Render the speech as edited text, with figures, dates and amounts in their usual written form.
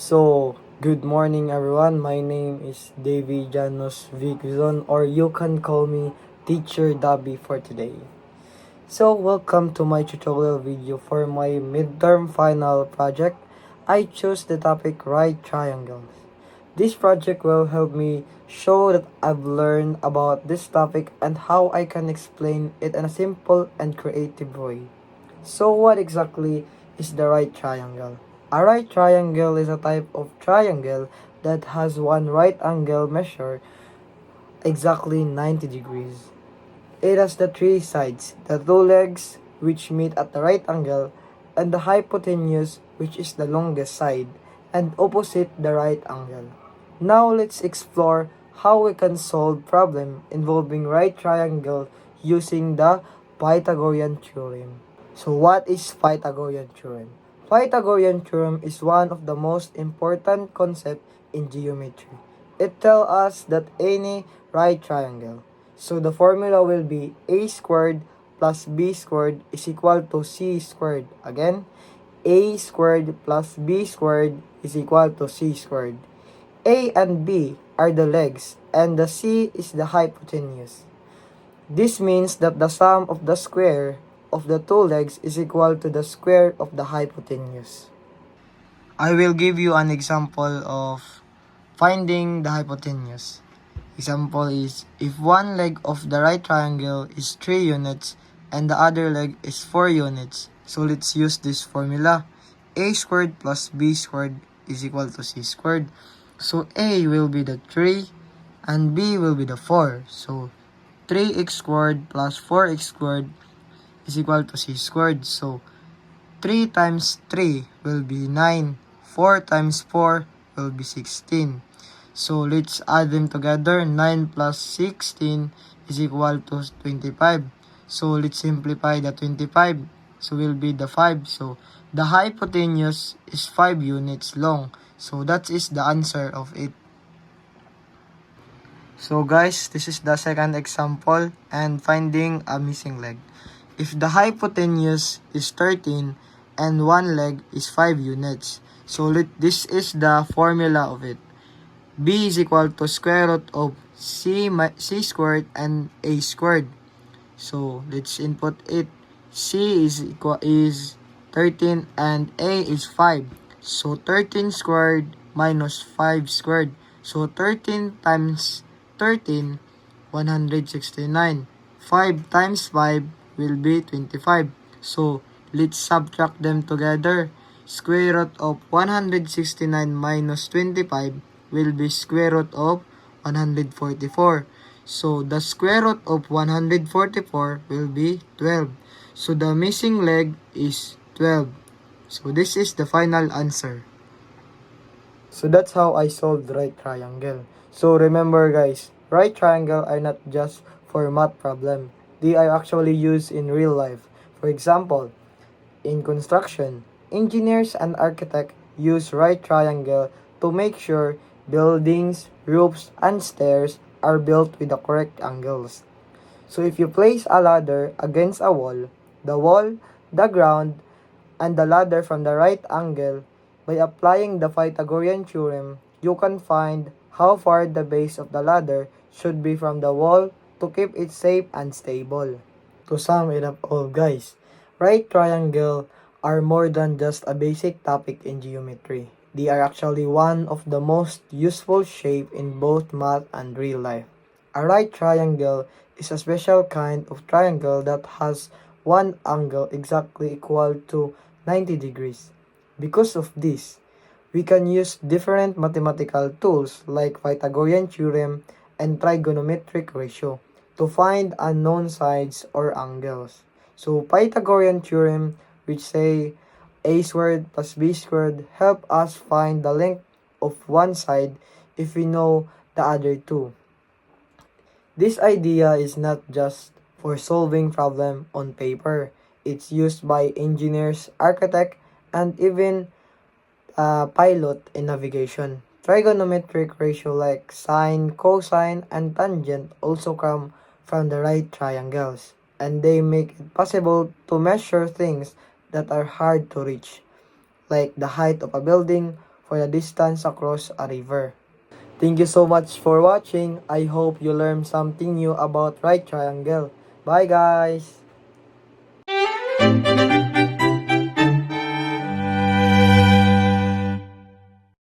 Good morning everyone. My name is Davy Janos Vigzon, or you can call me Teacher Dabby for today. Welcome to my tutorial video for my midterm final project. I chose the topic right triangles. This project will help me show that I've learned about this topic and how I can explain it in a simple and creative way. So what exactly is the right triangle? A right triangle is a type of triangle that has one right angle measure exactly 90 degrees. It has the three sides, the two legs which meet at the right angle, and the hypotenuse which is the longest side and opposite the right angle. Now let's explore how we can solve problem involving right triangle using the Pythagorean theorem. So what is Pythagorean theorem? Pythagorean theorem is one of the most important concepts in geometry. It tells us that any right triangle. So the formula will be a squared plus b squared is equal to c squared. Again, a squared plus b squared is equal to c squared. A and b are the legs and the c is the hypotenuse. This means that the sum of the square of the two legs is equal to the square of the hypotenuse. I will give you an example of finding the hypotenuse. Example is, if one leg of the right triangle is 3 units and the other leg is 4 units, so let's use this formula. A squared plus b squared is equal to c squared. So a will be the 3 and b will be the 4. So 3x squared plus 4x squared is equal to c squared. So 3 times 3 will be 9. 4 times 4 will be 16. So let's add them together. 9 plus 16 is equal to 25. So let's simplify the 25. So will be the 5. So the hypotenuse is 5 units long. So that is the answer of it. So guys, this is the second example and finding a missing leg. If the hypotenuse is 13 and one leg is 5 units, so this is the formula of it. B is equal to square root of c squared and a squared. So let's input it. C is 13 and a is 5. So 13 squared minus 5 squared. So 13 times 13, 169. 5 times 5 will be 25. So let's subtract them together. Square root of 169 minus 25 will be square root of 144. So the square root of 144 will be 12. So the missing leg is 12. So this is the final answer. So that's how I solved right triangle. So remember guys, right triangle are not just for math problem. They are actually used in real life. For example, in construction, engineers and architects use right triangle to make sure buildings, roofs, and stairs are built with the correct angles. So if you place a ladder against a wall, the ground, and the ladder from the right angle, by applying the Pythagorean theorem, you can find how far the base of the ladder should be from the wall to keep it safe and stable. To sum it up all guys, right triangle are more than just a basic topic in geometry. They are actually one of the most useful shape in both math and real life. A right triangle is a special kind of triangle that has one angle exactly equal to 90 degrees. Because of this, we can use different mathematical tools like Pythagorean theorem and trigonometric ratio to find unknown sides or angles. So Pythagorean theorem, which say a squared plus b squared, help us find the length of one side if we know the other two. This idea is not just for solving problem on paper. It's used by engineers, architects, and even pilot in navigation. Trigonometric ratio like sine, cosine, and tangent also come from the right triangles, and they make it possible to measure things that are hard to reach, like the height of a building. for the distance across a river. Thank you so much for watching. I hope you learned something new about right triangle. Bye guys!